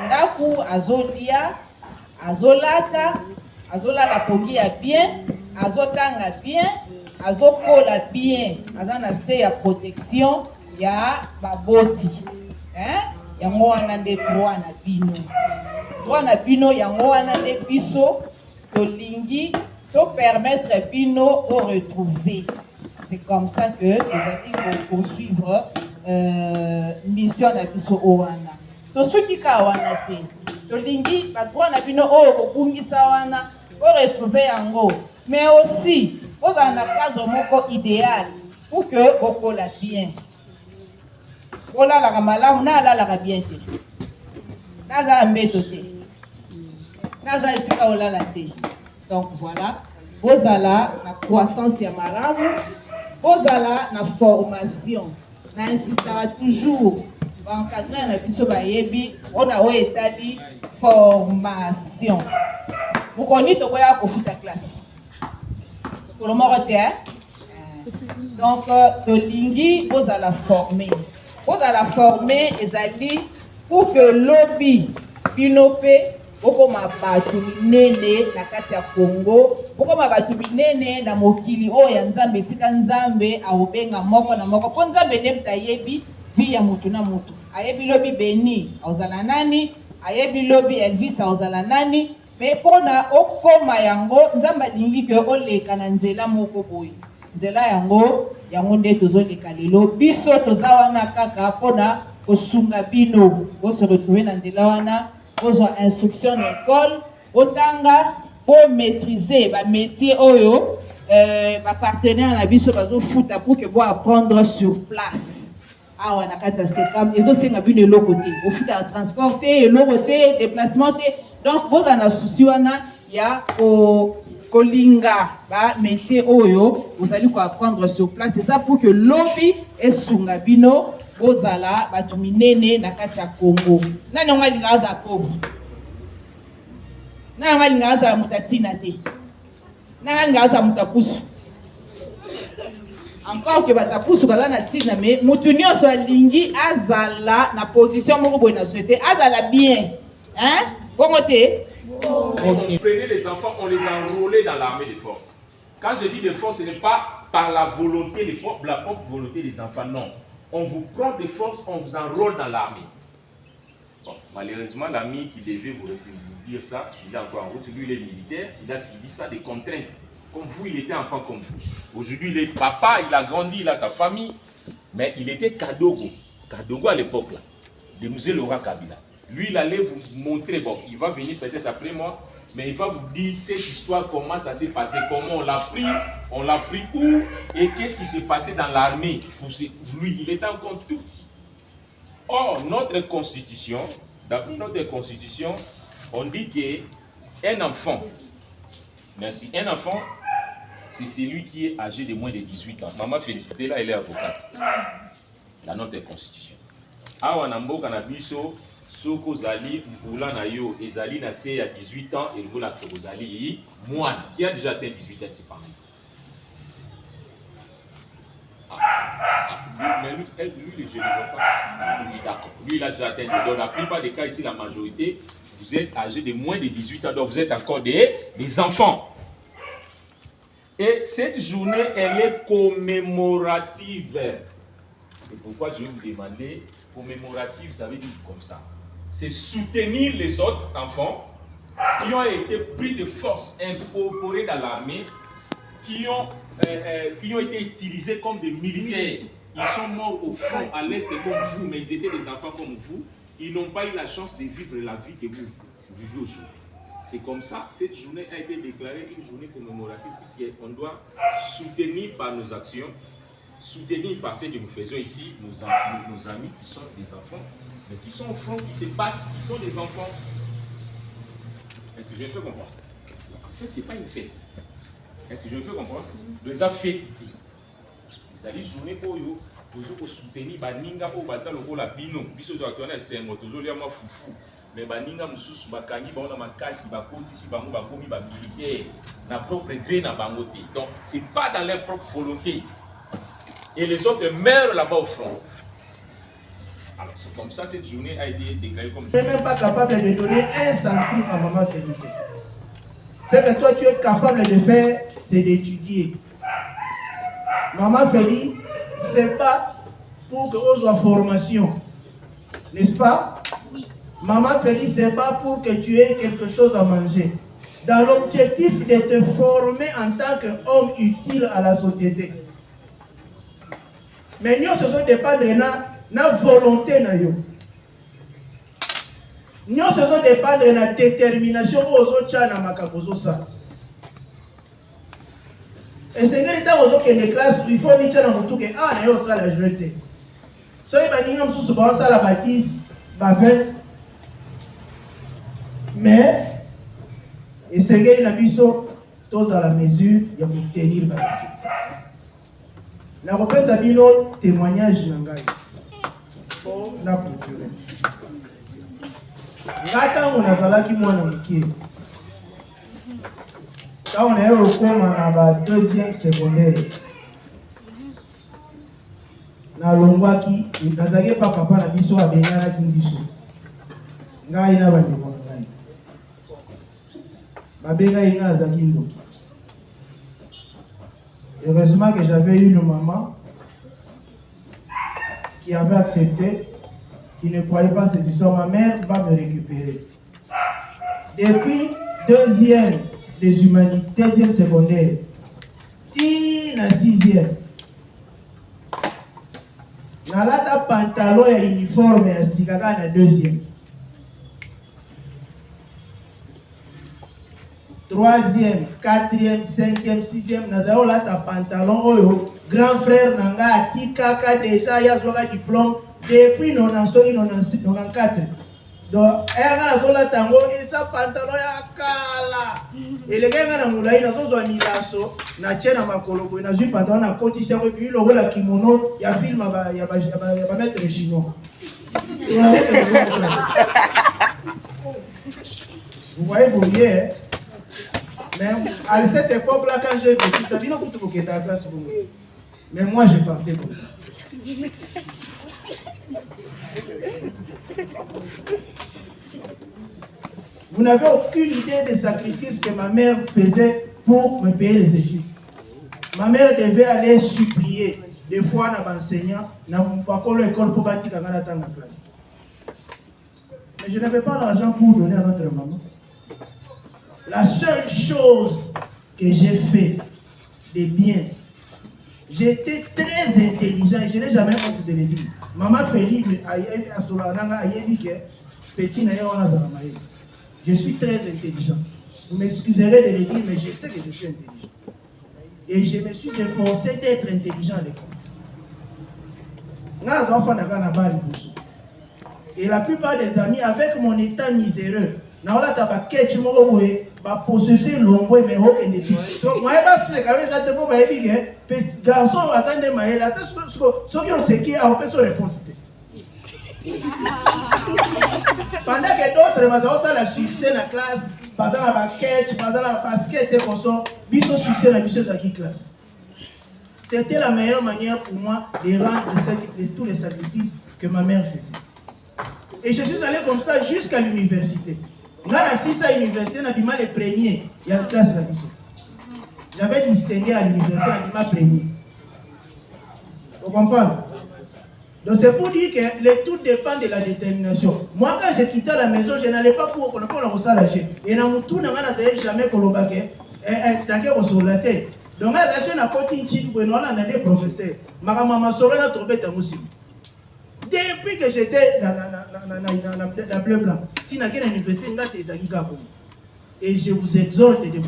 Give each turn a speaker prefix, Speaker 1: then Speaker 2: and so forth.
Speaker 1: Nandaku, azolia, azolata, azolala pongi ya bien, azotanga bien, azokola bien, azana se ya protection ya baboti. Yango wana nde droit na bino. Droit na bino yango wana nde biso tolingi to permettre bino au retrouver. C'est comme ça que nous allons poursuivre mission na biso owana. To soki ka wana te. To lingi ba droit na bino o kobungisa wana o retrouver yango. Mais aussi, vous avez un cadre moko idéal pour que vous collez bien. Vous la malamu na la bien te. Na za mbeto te. Na za esika olala te. Donc voilà, vous avez la croissance ya malamu. Ozala na formation na insistera toujours encadrer na biso bayebi ona o etali formation mukoni to koya ko futa classe pour le morote donc tolingi ozala former ezali pour que lobby binope Boko mabatu minene na kati ya Congo, boko mabatu minene na mokili o ya Nzambe sika Nzambe aobenga moko na moko. Po Nzambe nemta yebi vi ya mutu na mutu. Ayebi lobi Beni aozala nani, ayebi lobi Elvis aozala nani, mais pona okoma yango Nzambe lingi ke oleka na nzela moko boye. Nzela yango nde tozoleka lelo biso tozawana kaka pona kosunga bino ko se retrouver na nzela wana. Aux instructions d'école, autant pour maîtriser le métier oyo, partenaire na biso bazo futa pour que vous apprendre sur place. Ah on a kata c'est comme ils ont singa bino le côté, au futa transporter le côté déplacement donc vous en a souci wana ya au kolinga ba métier oyo, vous allez quoi apprendre sur place, c'est ça pour que lobby et sunga bino Bozala batuminene na kati ya Congo. Nani ongali ngaza pauvre? Nani ongali ngaza mutatina te? Nani ngaza mutapusu? Encore que batapusu bazana tina mais mutu nyonso alingi azala na position moko boye na société, azala bien. Hein? Bongo te?
Speaker 2: Okay. Prenez les enfants, on les a enrôlés dans l'armée des forces. Quand je dis des forces, ce n'est pas par la volonté, la propre volonté des enfants, non. On vous prend des forces, on vous enrôle dans l'armée. Bon, malheureusement, l'ami qui devait vous dire ça, il est encore en route. Lui, il est militaire, il a subi ça des contraintes. Comme vous, il était enfant comme vous. Aujourd'hui, il est papa, il a grandi, il a sa famille. Mais il était Kadogo. Kadogo à l'époque, là, de Musée Laurent Kabila. Lui, il allait vous montrer, bon, il va venir peut-être après moi, mais il va vous dire cette histoire, comment ça s'est passé, comment on l'a pris où, et qu'est-ce qui s'est passé dans l'armée pour lui. Il était encore tout petit. Or, notre constitution, d'après notre constitution, on dit qu'un enfant, merci, un enfant, c'est celui qui est âgé de moins de 18 ans. Maman félicité là, elle est avocate. Dans notre constitution. Awa nambo kanabiso, soko zali, mvula na yo, ezali na se à 18 ans, et mvula soko zali, moine, qui a déjà atteint 18 ans, c'est pareil. Mais lui, je ne vois pas. Lui, d'accord. Lui, il a déjà atteint. Dans la plupart des cas, ici, la majorité, vous êtes âgés de moins de 18 ans, donc vous êtes encore des enfants. Et cette journée, elle est commémorative. C'est pourquoi je vais vous demander, commémorative, ça veut dire comme ça. C'est soutenir les autres enfants qui ont été pris de force, incorporés dans l'armée, qui ont été utilisés comme des militaires. Ils sont morts au front, à l'est comme vous, mais ils étaient des enfants comme vous. Ils n'ont pas eu la chance de vivre la vie que vous vivez aujourd'hui. C'est comme ça, cette journée a été déclarée une journée commémorative, puisqu'on doit soutenir par nos actions, soutenir par ce que nous faisons ici, nos amis qui sont des enfants, mais qui sont au front, qui se battent, qui sont des enfants. Est-ce que je me fais comprendre? En fait, ce n'est pas une fête. Est-ce que je me fais comprendre? Les a fêtés. Vous allez journée pour vous, pour soutenir baninga pour baza loko la bino. Biso to akona sengo to zolia ma fufu. Mais baninga mususu bakangi ba ona makasi ba kotisi bango ba komi ba militaire na propre gré na bango te. Donc c'est pas dans leur propre volonté. Et les autres meurent là-bas au front. Alors c'est comme ça cette journée a été déclarée comme
Speaker 3: Je ne suis même pas capable de donner un centime à Maman Félix. Ce que toi tu es capable de faire, c'est d'étudier. Maman Félix, c'est pas pour que vous soyez formation. N'est-ce pas? Oui. Maman Félix, c'est pas pour que tu aies quelque chose à manger. Dans l'objectif de te former en tant qu'homme utile à la société. Mais nous, ce sont dépendre de la volonté. Nous, ce sont dépendre de la détermination aux autres na makabozo ça. Et c'est que l'état aux autres les classes, il faut dire dans tout que ah na yo ça la jeter. So il va dire nous souvent ça la bâtisse, ba 20. Mais et c'est que la biso tous à la mesure il y a pour tenir le résultat. La repère Sabino témoignage nangai. Pour la culture. Ngata on a zala ki mwana mkie. Quand on est au coma na deuxième secondaire. Na longwaki nazake pa papa na biso abenyana ki biso. Ngai na bandi ko ngai. Babenga inga nazaki ndoki. Heureusement que j'avais une maman qui avait accepté, qui ne croyait pas ces histoires. Ma mère va me récupérer. Depuis deuxième des humanités, deuxième secondaire, la sixième, nalata pantalon et uniforme à sikaka na deuxième. Troisième, quatrième, cinquième, sixième, nazao là ta pantalon oyo. Grand frère nanga atikaka déjà ya zoka diplôme depuis 96 94. Donc anga nazola tango esa pantalon ya kala. Et les gars na mulai nazo milaso na chena makolo boy na zui pantalon na koti sako puis logo la kimono ya film ya ba mettre chinois. Vous voyez vous bien. Mais à cette époque-là, quand j'ai vécu ça, il y a beaucoup de gens qui classe pour moi. Mais moi, je partais comme ça. Vous n'avez aucune idée des sacrifices que ma mère faisait pour me payer les études. Ma mère devait aller supplier des fois dans l'enseignant, dans l'école pour bâtir dans la classe. Mais je n'avais pas l'argent pour donner à notre maman. La seule chose que j'ai fait de bien, j'étais très intelligent et je n'ai jamais honte de le dire. Maman Félix, je suis très intelligent. Vous m'excuserez de le dire, mais je sais que je suis intelligent. Et je me suis efforcé d'être intelligent à l'école. Et la plupart des amis, avec mon état miséreux, possesser l'ombre mais aucun des gens. So moi pas fait quand ça te pour ba dire que garçon attendre mais là ce qui on sait qui a fait son réponse. Pendant que d'autres vont ça la succès dans la classe, pendant la basket, pendant la basket et comme ça, biso succès dans biso dans qui classe. C'était la meilleure manière pour moi de rendre tous les sacrifices que ma mère faisait. Et je suis allé comme ça jusqu'à l'université. Là, à l'université, on a dit les premiers. Il y a une classe là-dessus. J'avais distingué à l'université, on a dit premier. Vous comprenez? Donc c'est pour dire que le tout dépend de la détermination. Moi, quand j'ai quitté la maison, je n'allais pas pour qu'on ne puisse pas lâcher. Et dans mon tour, je n'ai jamais colobaqué. D'accord, sur la tête. Donc là, je suis à côté de Chine, on a des professeurs. Ma maman saurait la tombée à Moussim. Depuis que j'étais dans Bleu Blanc, si vous avez une université, c'est ça qui est. Et je vous exhorte de vous